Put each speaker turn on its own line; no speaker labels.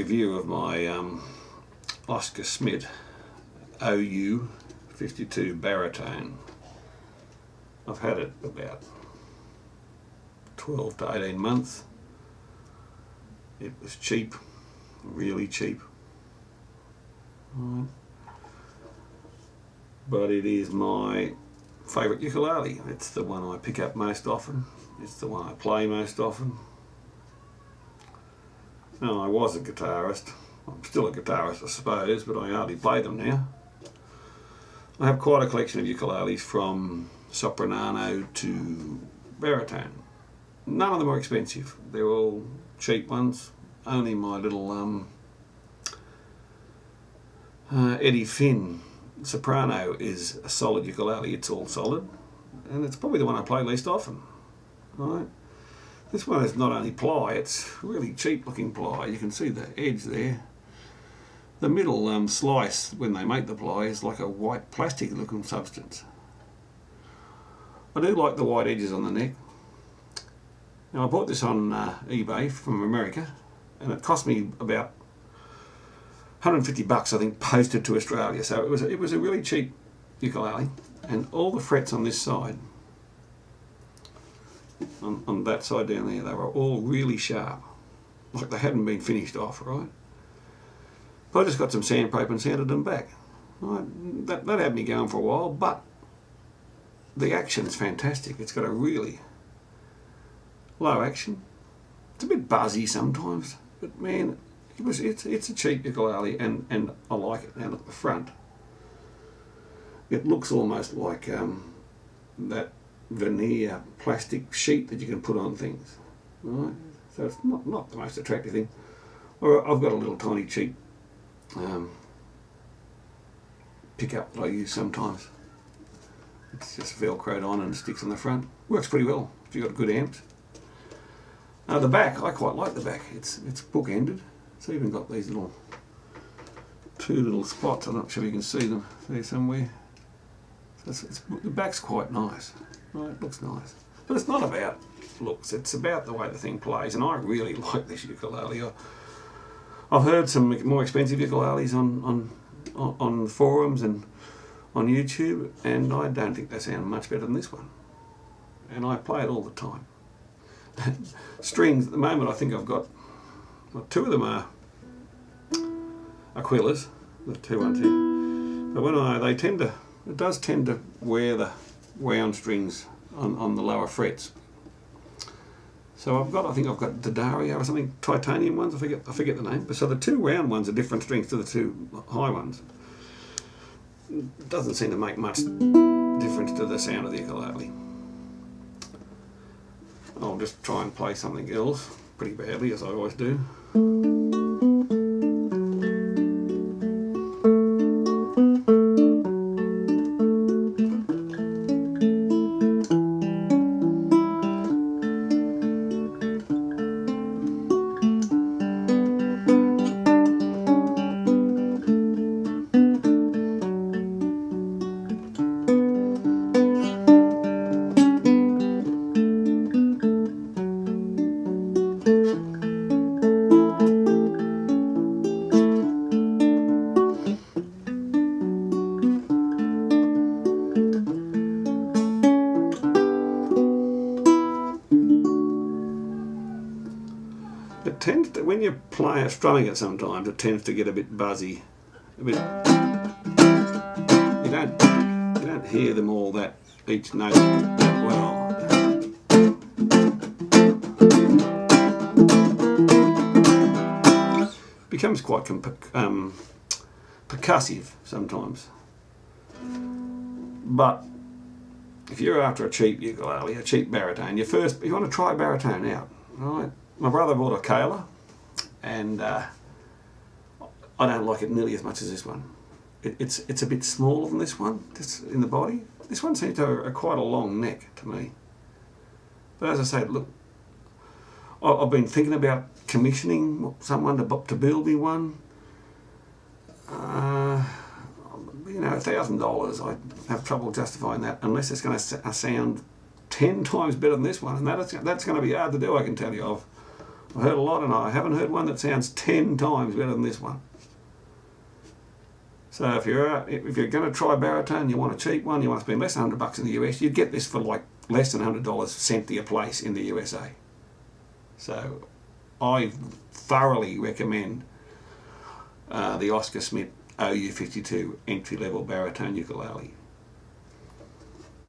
review of my Schmidt OU52 baritone. I've had it about 12 to 18 months. It was cheap, really cheap. But it is my favourite ukulele. It's the one I pick up most often. It's the one I play most often. Now, I was a guitarist. I'm still a guitarist, I suppose, but I hardly play them now. I have quite a collection of ukuleles from soprano to baritone. None of them are expensive. They're all cheap ones. Only my little Eddie Finn soprano is a solid ukulele. It's all solid, and it's probably the one I play least often. Right? This one is not only ply, it's really cheap looking ply. You can see the edge there. The middle slice, when they make the ply, is like a white plastic looking substance. I do like the white edges on the neck. Now, I bought this on eBay from America, and it cost me about 150 bucks, I think, posted to Australia. So it was a really cheap ukulele, and all the frets on this side, on that side down there, they were all really sharp, like they hadn't been finished off, right? But I just got some sandpaper and sanded them back. Right? That had me going for a while, but the action's fantastic. It's got a really low action. It's a bit buzzy sometimes, but man, it's a cheap ukulele, and I like it. Now look at the front. It looks almost like that veneer plastic sheet that you can put on things. Right? So it's not the most attractive thing. Or I've got a little tiny cheap pickup that I use sometimes. It's just velcroed on and sticks on the front. Works pretty well if you've got good amps. The back, I quite like the back. It's book-ended. It's even got these two little spots. I'm not sure if you can see them there somewhere. So the back's quite nice. Right, it looks nice. But it's not about looks. It's about the way the thing plays. And I really like this ukulele. I've heard some more expensive ukuleles on forums and on YouTube, and I don't think they sound much better than this one. And I play it all the time. Strings, at the moment, I think I've got, well, two of them are Aquillas, the 212. But when it does tend to wear the wound strings on the lower frets. So I think I've got D'Addario or something, titanium ones, I forget the name. But so the two round ones are different strings to the two high ones. It doesn't seem to make much difference to the sound of the ukulele. I'll just try and play something else pretty badly, as I always do. It tends to, when you play it, strumming it sometimes, it tends to get a bit buzzy. You don't hear them all that, each note that well. It becomes quite percussive sometimes. But if you're after a cheap ukulele, a cheap baritone, you want to try baritone out, right? My brother bought a Kayla, and I don't like it nearly as much as this one. It's a bit smaller than this one, just in the body. This one seems to have quite a long neck to me. But as I say, look, I've been thinking about commissioning someone to build me one. $1,000, I have trouble justifying that unless it's going to sound 10 times better than this one, and that's going to be hard to do, I can tell you. I've heard a lot, and I haven't heard one that sounds 10 times better than this one. So if you're going to try baritone, you want a cheap one, you want to spend less than $100 in the US, you'd get this for like less than $100 sent to your place in the USA. So I thoroughly recommend the Schmidt OU52 entry-level baritone ukulele.